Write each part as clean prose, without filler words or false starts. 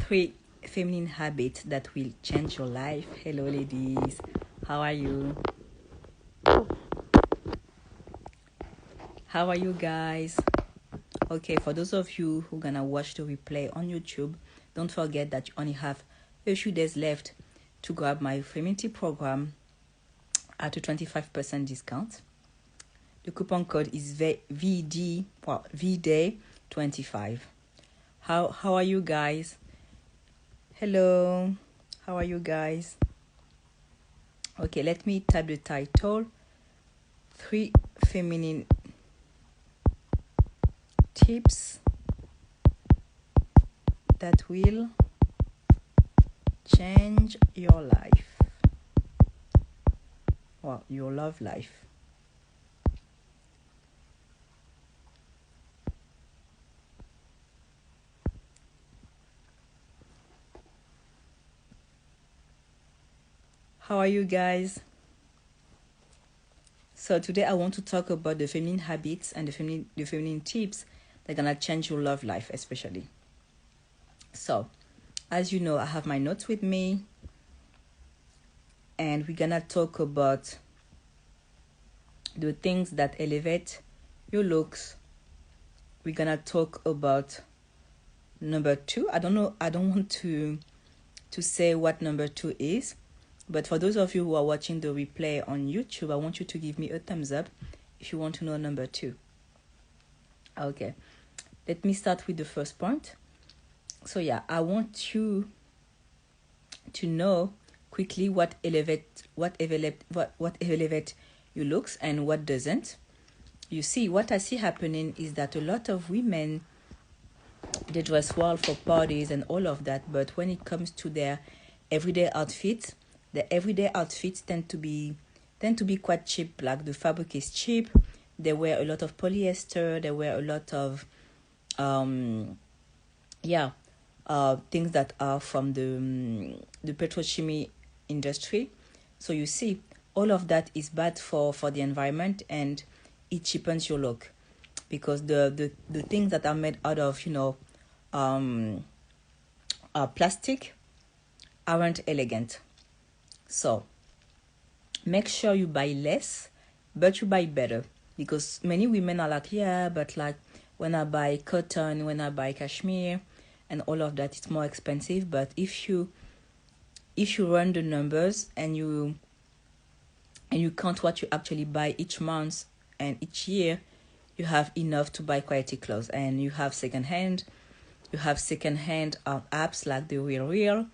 3 feminine habits that will change your life. Hello, ladies. How are you? How are you guys? Okay, for those of you who are gonna watch the replay on YouTube, don't forget that you only have a few days left to grab my femininity program at a 25% discount. The coupon code is VDAY25. How are you guys? Hello. How are you guys? Okay, let me type the title. 3 feminine tips that will change your life. Well, your love life. How are you guys? So today I want to talk about the feminine habits and the feminine tips that are gonna change your love life, especially. So, as you know, I have my notes with me, and we're gonna talk about the things that elevate your looks. We're gonna talk about number 2. I don't want to say what number 2 is, but for those of you who are watching the replay on YouTube, I want you to give me a thumbs up if you want to know number 2. Okay, let me start with the first point. So yeah, I want you to know quickly what elevate your looks and what doesn't. You see, what I see happening is that a lot of women, they dress well for parties and all of that, but when it comes to their everyday outfits, the everyday outfits tend to be quite cheap. Like, the fabric is cheap. They wear a lot of polyester. They wear a lot of things that are from the petrochemical industry. So you see, all of that is bad for the environment, and it cheapens your look, because the things that are made out of plastic aren't elegant. So make sure you buy less, but you buy better, because many women are like, yeah, but like when I buy cotton, when I buy cashmere and all of that, it's more expensive. But if you run the numbers and you count what you actually buy each month and each year, you have enough to buy quality clothes. And you have secondhand apps like the Real.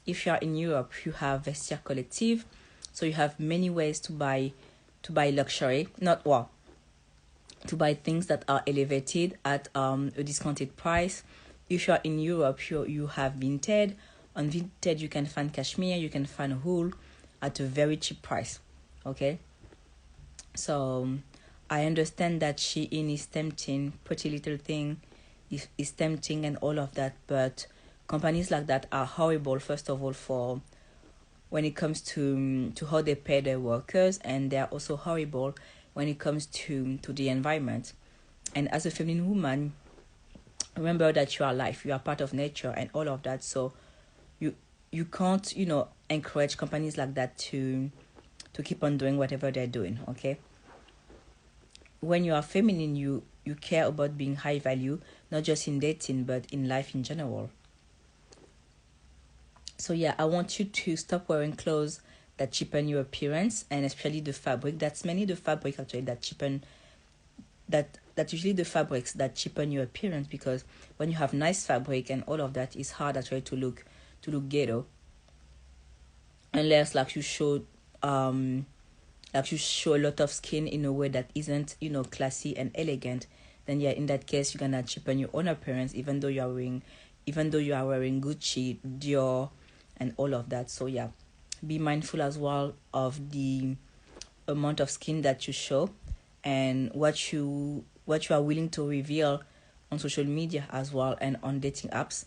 If you are in Europe, you have Vestiaire Collective. So you have many ways to buy luxury, to buy things that are elevated at a discounted price. If you are in Europe, you have Vinted. On Vinted, you can find cashmere, you can find wool at a very cheap price. Okay? So I understand that Shein is tempting, Pretty Little Thing is tempting and all of that, but companies like that are horrible, first of all, for when it comes to how they pay their workers, and they are also horrible when it comes to the environment. And as a feminine woman, remember that you are life, you are part of nature and all of that. So you can't encourage companies like that to keep on doing whatever they're doing. Okay, when you are feminine, you care about being high value, not just in dating but in life in general. So yeah, I want you to stop wearing clothes that cheapen your appearance, and especially the fabric. That's mainly the fabric actually that cheapen that's usually the fabrics that cheapen your appearance, because when you have nice fabric and all of that, it's hard actually to look ghetto, unless like you show a lot of skin in a way that isn't classy and elegant. Then yeah, in that case, you're gonna cheapen your own appearance, even though you are wearing Gucci, Dior and all of that. So yeah, be mindful as well of the amount of skin that you show and what you are willing to reveal on social media as well, and on dating apps.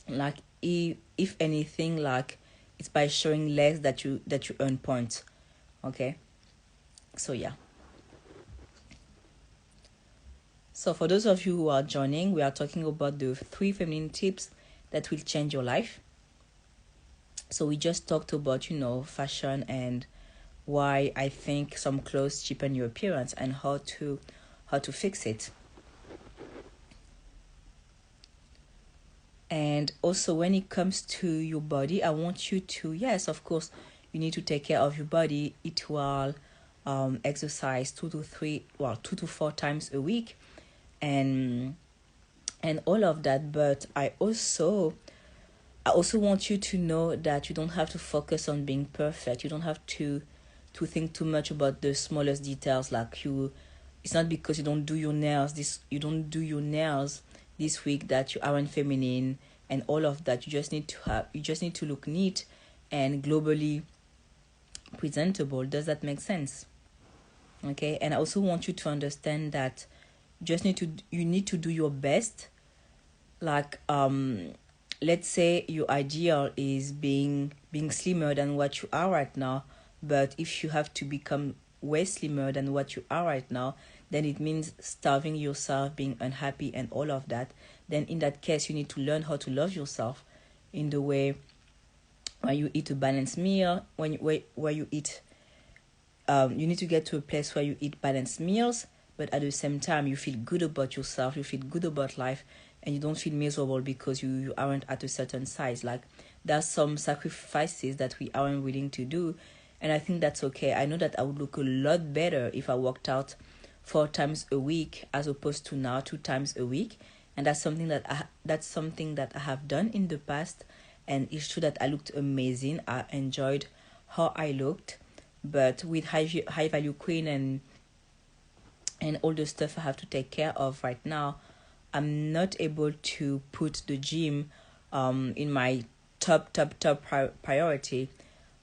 Like, if anything, like, it's by showing less that you earn points. Okay, so yeah. So for those of you who are joining, we are talking about the 3 feminine tips that will change your life. So we just talked about, fashion and why I think some clothes cheapen your appearance and how to fix it. And also when it comes to your body, I want you to, yes, of course, you need to take care of your body, eat well, exercise 2 to 4 times a week, and all of that. But I also want you to know that you don't have to focus on being perfect. You don't have to think too much about the smallest details. It's not because you don't do your nails this week that you aren't feminine and all of that. You just need to look neat and globally presentable. Does that make sense? Okay. And I also want you to understand that you need to do your best. Let's say your ideal is being slimmer than what you are right now, but if you have to become way slimmer than what you are right now, then it means starving yourself, being unhappy and all of that. Then in that case, you need to learn how to love yourself in the way when you eat a balanced meal, where you eat, you need to get to a place where you eat balanced meals, but at the same time you feel good about yourself, you feel good about life, and you don't feel miserable because you aren't at a certain size. There's some sacrifices that we aren't willing to do, and I think that's okay. I know that I would look a lot better if I worked out 4 times a week as opposed to now 2 times a week, and that's something that I have done in the past, and it's true that I looked amazing. I enjoyed how I looked, but with high value queen and all the stuff I have to take care of right now, I'm not able to put the gym in my top priority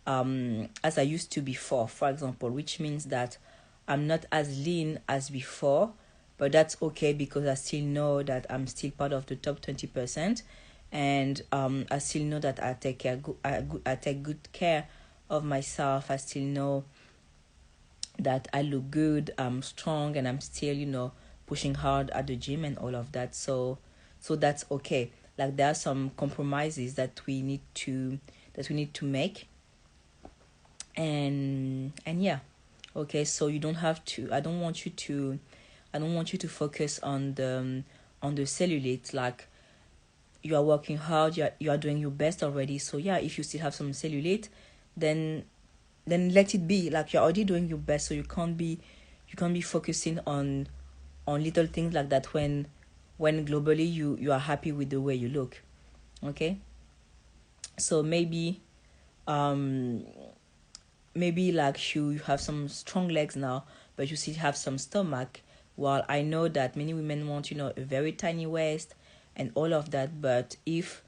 as I used to before, for example, which means that I'm not as lean as before, but that's okay because I still know that I'm still part of the top 20%, and I still know that I take good care of myself. I still know that I look good, I'm strong, and I'm still, pushing hard at the gym and all of that. So that's okay. There are some compromises that we need to make, and yeah, okay. So you don't have to. I don't want you to focus on the cellulite. You are working hard. You are doing your best already. So yeah, if you still have some cellulite, then let it be. You're already doing your best, so you can't be focusing on little things like that when globally you are happy with the way you look. Okay, so maybe you have some strong legs now, but you still have some stomach. Well, I know that many women want a very tiny waist and all of that, but if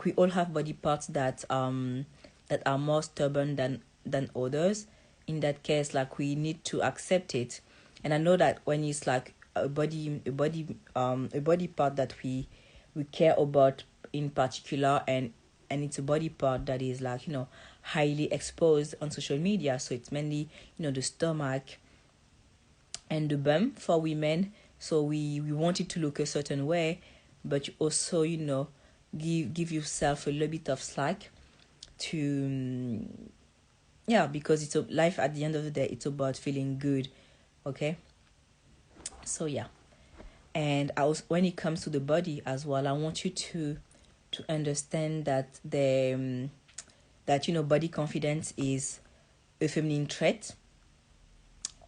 we all have body parts that are more stubborn than others, in that case we need to accept it. And I know that when it's a body part that we care about in particular, and it's a body part that is highly exposed on social media, so it's mainly the stomach and the bum for women. So we want it to look a certain way, but you also give yourself a little bit of slack to because it's a life. At the end of the day, it's about feeling good. Okay, so yeah. And when it comes to the body as well, I want you to understand that body confidence is a feminine trait,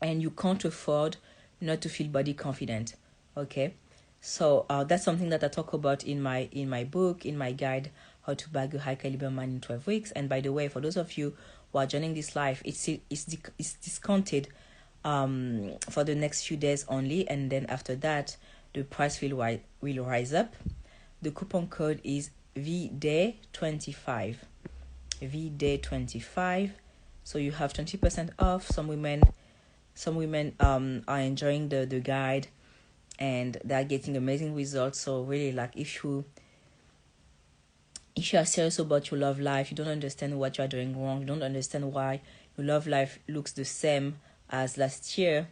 and you can't afford not to feel body confident. Okay, so that's something that I talk about in my book, in my guide, How to Bag a High Caliber Man in 12 Weeks. And by the way, for those of you who are joining this live, it's discounted for the next few days only, and then after that the price will rise up. The coupon code is VDAY25. VDAY25. So you have 20% off. Some women are enjoying the guide, and they're getting amazing results. So really, if you are serious about your love life, you don't understand what you are doing wrong, you don't understand why your love life looks the same as last year,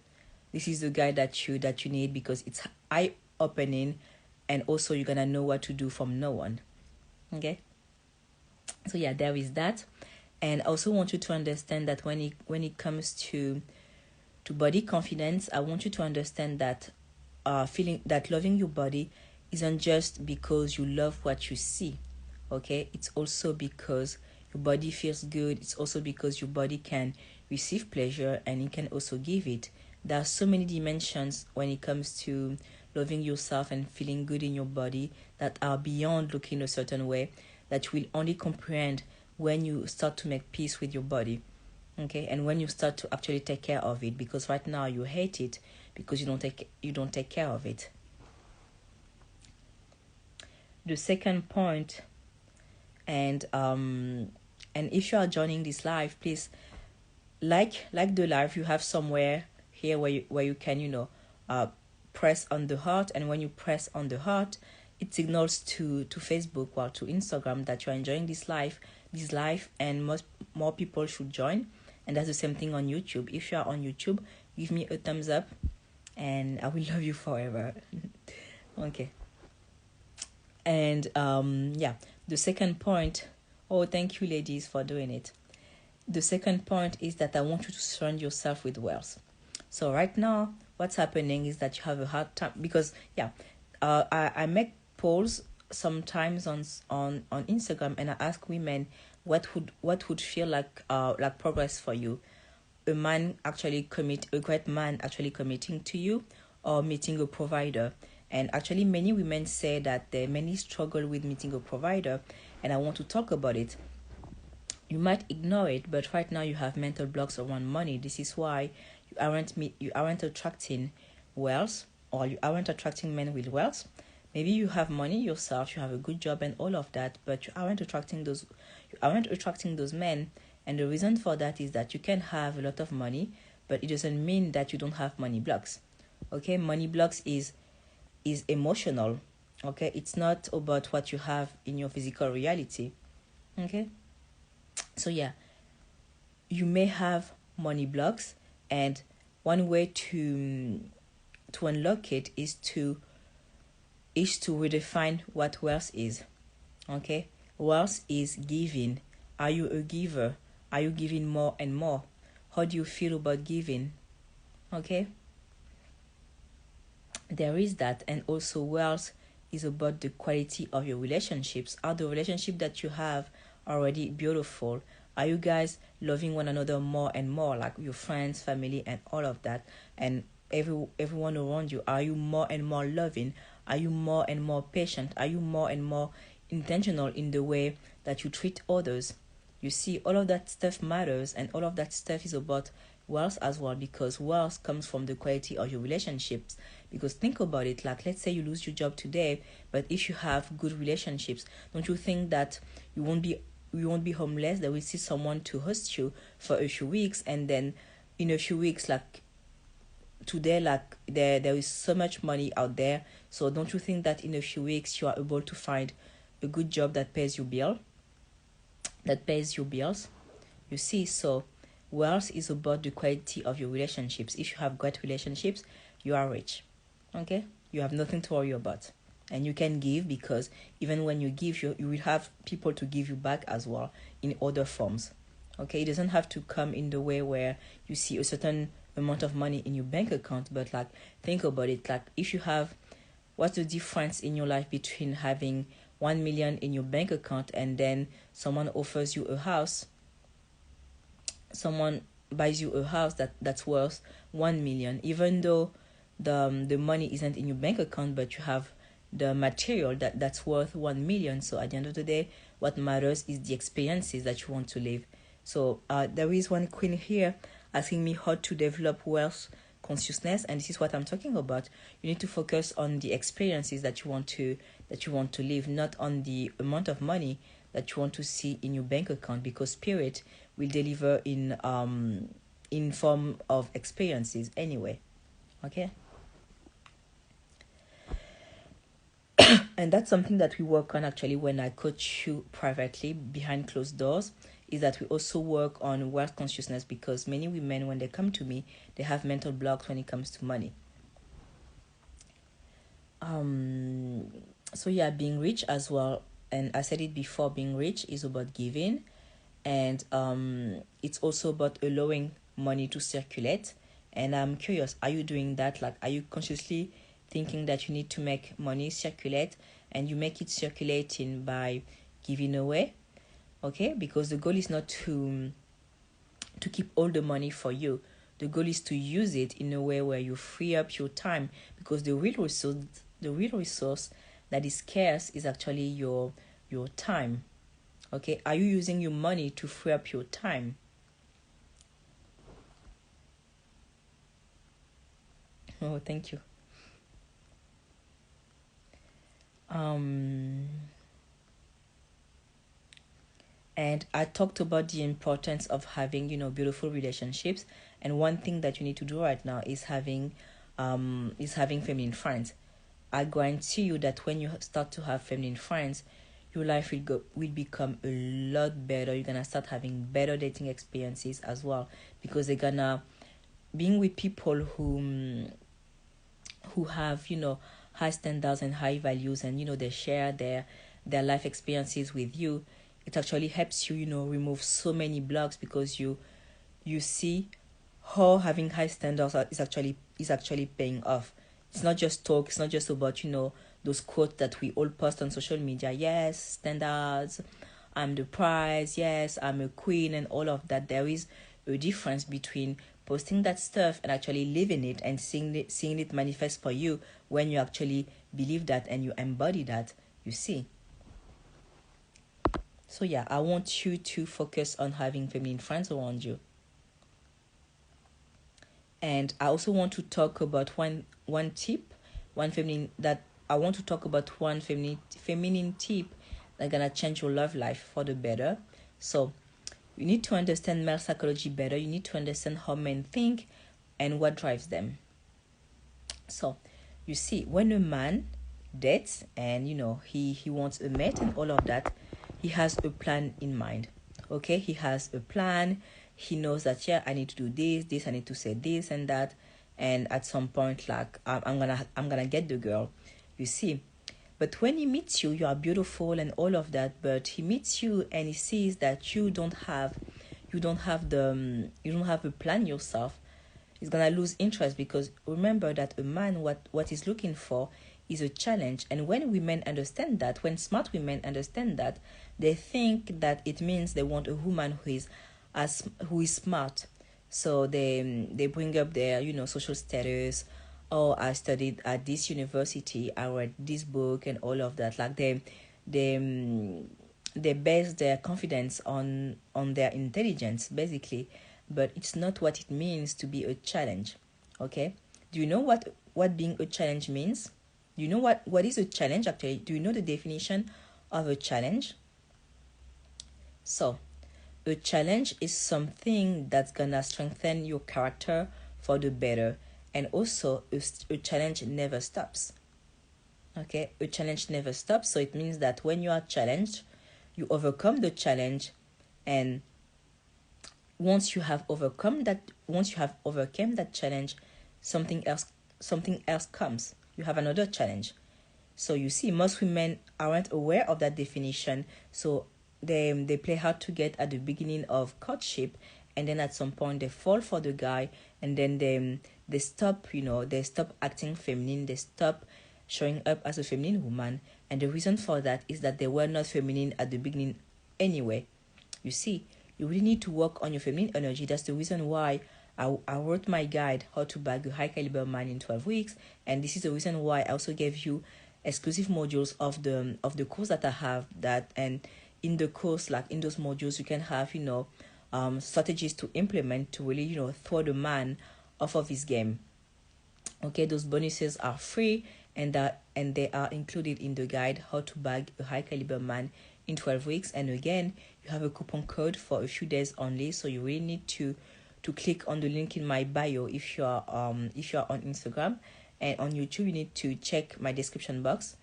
this is the guide that you need, because it's eye-opening, and also you're gonna know what to do from now on. Okay, so yeah, there is that. And I also want you to understand that when it comes to body confidence, I want you to understand that feeling that loving your body isn't just because you love what you see. Okay, it's also because your body feels good. It's also because your body can receive pleasure and it can also give it. There are so many dimensions when it comes to loving yourself and feeling good in your body that are beyond looking a certain way, that you will only comprehend when you start to make peace with your body. Okay, and when you start to actually take care of it, because right now you hate it because you don't take care of it. The second point, and if you are joining this live, please like the live, you have somewhere here where you can press on the heart, and when you press on the heart, it signals to Facebook or to Instagram that you are enjoying this live, and more people should join. And that's the same thing on YouTube. If you are on YouTube, give me a thumbs up and I will love you forever. Okay. And yeah, the second point, oh, thank you ladies for doing it. The second point is that I want you to surround yourself with wealth. So right now, what's happening is that you have a hard time because I make polls sometimes on Instagram, and I ask women what would feel like progress for you. A great man actually committing to you, or meeting a provider. And actually many women say that they many struggle with meeting a provider, and I want to talk about it. You might ignore it, but right now you have mental blocks around money. This is why you aren't attracting wealth, or you aren't attracting men with wealth. Maybe you have money yourself, you have a good job and all of that, but you aren't attracting those men. And the reason for that is that you can have a lot of money, but it doesn't mean that you don't have money blocks. Okay, money blocks is emotional. Okay, it's not about what you have in your physical reality. Okay, so yeah, you may have money blocks, and one way to unlock it is to redefine what wealth is. Okay, wealth is giving. Are you a giver? Are you giving more and more? How do you feel about giving? Okay, there is that. And also wealth is about the quality of your relationships. Are the relationship that you have already beautiful? Are you guys loving one another more and more, like your friends, family, and all of that? And everyone around you, are you more and more loving? Are you more and more patient? Are you more and more intentional in the way that you treat others? You see, all of that stuff matters, and all of that stuff is about wealth as well, because wealth comes from the quality of your relationships. Because think about it, like let's say you lose your job today, but if you have good relationships, don't you think that you won't be homeless? That will see someone to host you for a few weeks, and then in a few weeks, like today, like there is so much money out there. So don't you think that in a few weeks you are able to find a good job that pays your bills? You see, so wealth is about the quality of your relationships. If you have great relationships, you are rich. Okay, you have nothing to worry about, and you can give, because even when you give, you will have people to give you back as well in other forms. Okay, it doesn't have to come in the way where you see a certain amount of money in your bank account, but like think about it, like if you have, what's the difference in your life between having 1 million in your bank account and then someone offers you a house, someone buys you a house that's worth 1 million, even though the money isn't in your bank account, but you have the material that's worth 1 million. So at the end of the day, what matters is the experiences that you want to live. So there is one queen here asking me how to develop wealth consciousness, and this is what I'm talking about. You need to focus on the experiences that you want to live, not on the amount of money that you want to see in your bank account, because spirit will deliver in form of experiences anyway. Okay, and that's something that we work on actually when I coach you privately behind closed doors, is that we also work on wealth consciousness, because many women, when they come to me, they have mental blocks when it comes to money. So yeah, being rich as well, and I said it before, being rich is about giving, and it's also about allowing money to circulate. And I'm curious, are you doing that? Like, are you consciously thinking that you need to make money circulate, and you make it circulating by giving away? Okay, because the goal is not to keep all the money for you. The goal is to use it in a way where you free up your time, because the real resource that is scarce is actually your time. Okay, are you using your money to free up your time? Oh, thank you. Um and I talked about the importance of having, beautiful relationships. And one thing that you need to do right now is having feminine friends. I guarantee you that when you start to have feminine friends, your life will become a lot better. You're gonna start having better dating experiences as well, because they're gonna being with people who have, high standards and high values, and they share their life experiences with you. It actually helps you, remove so many blocks, because you see how having high standards is actually paying off. It's not just talk. It's not just about, those quotes that we all post on social media. Yes, standards, I'm the prize. Yes, I'm a queen, and all of that. There is a difference between posting that stuff and actually living it, and seeing it manifest for you when you actually believe that and you embody that. You see. So yeah, I want you to focus on having feminine friends around you. And I also want to talk about one tip, one feminine that I want to talk about one feminine tip that's gonna change your love life for the better. So you need to understand male psychology better. You need to understand how men think and what drives them. So you see, when a man dates and he wants a mate and all of that, he has a plan in mind. Okay, he has a plan. He knows that, yeah, I need to do this, I need to say this and that, and at some point, like, I'm gonna get the girl. You see. But when he meets you, you are beautiful and all of that. But he meets you and he sees that you don't have a plan yourself. He's gonna lose interest, because remember that a man, what he's looking for is a challenge. And when women understand that, when smart women understand that, they think that it means they want a woman who is smart. So they bring up their, social status. Oh, I studied at this university, I read this book and all of that. Like they they base their confidence on their intelligence, basically. But it's not what it means to be a challenge. Okay, do you know what being a challenge means? Do you know what is a challenge actually? Do you know the definition of a challenge? So a challenge is something that's gonna strengthen your character for the better. And also a challenge never stops. Okay, a challenge never stops. So it means that when you are challenged, you overcome the challenge. And once you have overcome that challenge, something else comes. You have another challenge. So you see, most women aren't aware of that definition. So they play hard to get at the beginning of courtship, and then at some point they fall for the guy, and then they stop, they stop acting feminine, they stop showing up as a feminine woman. And the reason for that is that they were not feminine at the beginning anyway. You see, you really need to work on your feminine energy. That's the reason why I wrote my guide, How to Bag a High Caliber Man in 12 Weeks. And this is the reason why I also gave you exclusive modules of the course that I have. That, and in the course, like in those modules, you can have, strategies to implement to really, throw the man off of his game. Okay, those bonuses are free, and they are included in the guide, How to Bag a High Caliber Man in 12 weeks. And again, you have a coupon code for a few days only, so you really need to click on the link in my bio if you are on Instagram. And on YouTube, you need to check my description box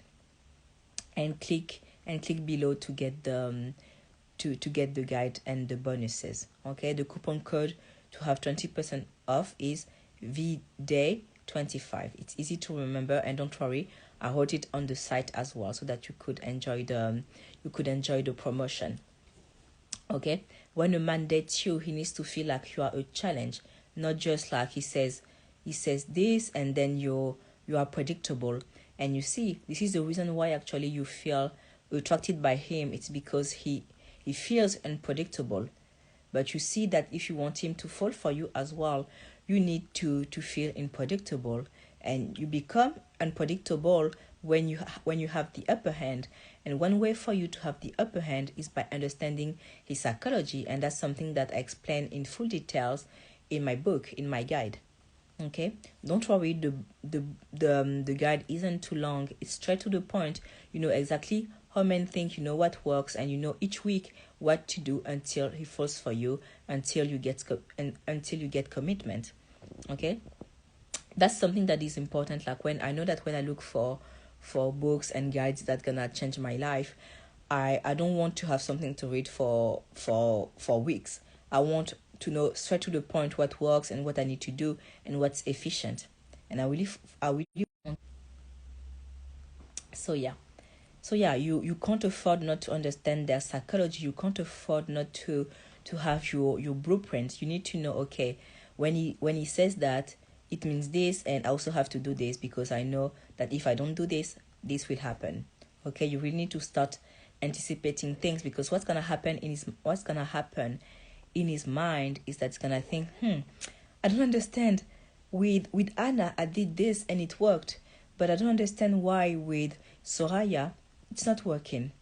and click below to get the to get the guide and the bonuses. Okay, the coupon code to have 20% off is VDAY25. It's easy to remember, and don't worry, I wrote it on the site as well so that you could enjoy the promotion. Okay, when a man dates you, he needs to feel like you are a challenge, not just like he says this and then you are predictable. And you see, this is the reason why actually you feel attracted by him. It's because he feels unpredictable. But you see that if you want him to fall for you as well, you need to feel unpredictable, and you become unpredictable when you have the upper hand. And one way for you to have the upper hand is by understanding his psychology, and that's something that I explain in full details in my book, in my guide. Okay, don't worry, the guide isn't too long. It's straight to the point. You know exactly how men think, you know what works, and you know each week what to do until he falls for you, until you get commitment. Okay, that's something that is important. Like when I know that when I look for books and guides that gonna change my life, I don't want to have something to read for weeks. I want to know straight to the point what works and what I need to do and what's efficient. And I really want. So yeah. So yeah, you can't afford not to understand their psychology. You can't afford not to have your blueprint. You need to know, okay, when he says that, it means this, and I also have to do this because I know that if I don't do this, this will happen. Okay, you really need to start anticipating things, because what's gonna happen in his mind is that he's gonna think, I don't understand. With Anna, I did this and it worked, but I don't understand why with Soraya it's not working.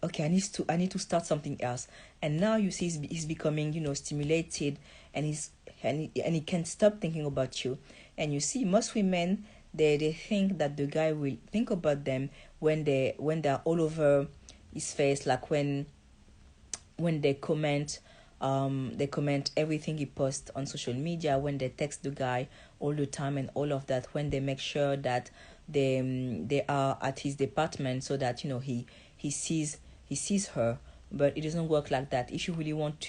Okay, I need to start something else. And now you see he's becoming, stimulated, and he can't stop thinking about you. And you see most women, they think that the guy will think about them when they're all over his face, like when they comment everything he posts on social media, when they text the guy all the time and all of that, when they make sure that they are at his department so that he sees her. But it doesn't work like that. If you really want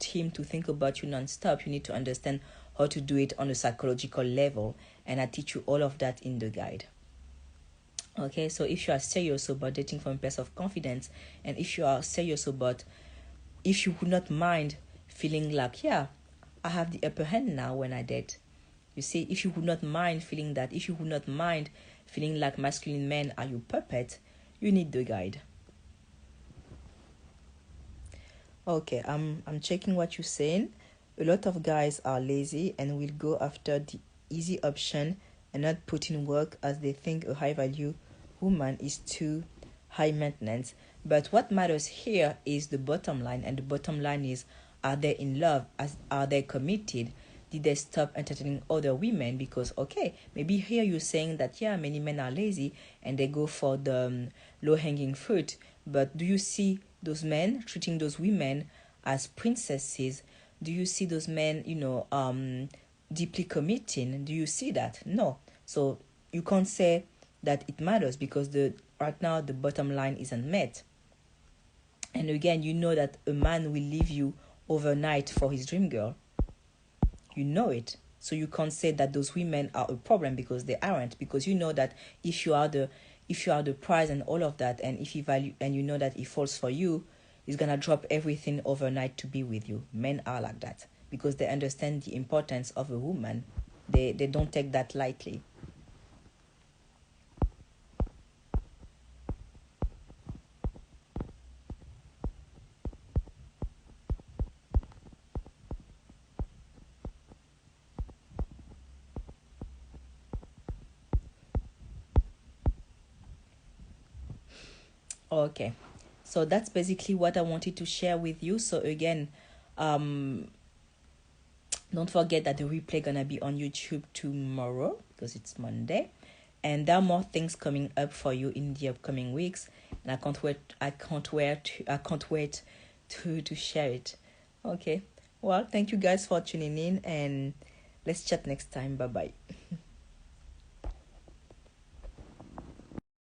him to think about you non-stop, you need to understand how to do it on a psychological level, and I teach you all of that in the guide. Okay, so if you are serious about dating from a place of confidence, and if you would not mind feeling like, yeah, I have the upper hand now when I date. You see, if you would not mind feeling that, if you would not mind feeling like masculine men are your puppet, you need the guide. Okay, I'm checking what you're saying. A lot of guys are lazy and will go after the easy option and not put in work, as they think a high value woman is too high maintenance. But what matters here is the bottom line, and the bottom line is, are they in love? Are they committed? Did they stop entertaining other women? Because, okay, maybe here you're saying that, yeah, many men are lazy and they go for the low hanging fruit. But do you see those men treating those women as princesses? Do you see those men, deeply committing? Do you see that? No. So you can't say that it matters, because right now the bottom line isn't met. And again, you know that a man will leave you overnight for his dream girl. You know it. So you can't say that those women are a problem, because they aren't. Because you know that if you are the prize and all of that, and if he value, and you know that he falls for you, he's gonna drop everything overnight to be with you. Men are like that because they understand the importance of a woman. They don't take that lightly. Okay, so that's basically what I wanted to share with you. So again, um don't forget that the replay gonna be on YouTube tomorrow because it's Monday, and there are more things coming up for you in the upcoming weeks, and I can't wait to share it. Okay, well, thank you guys for tuning in, and let's chat next time. Bye bye.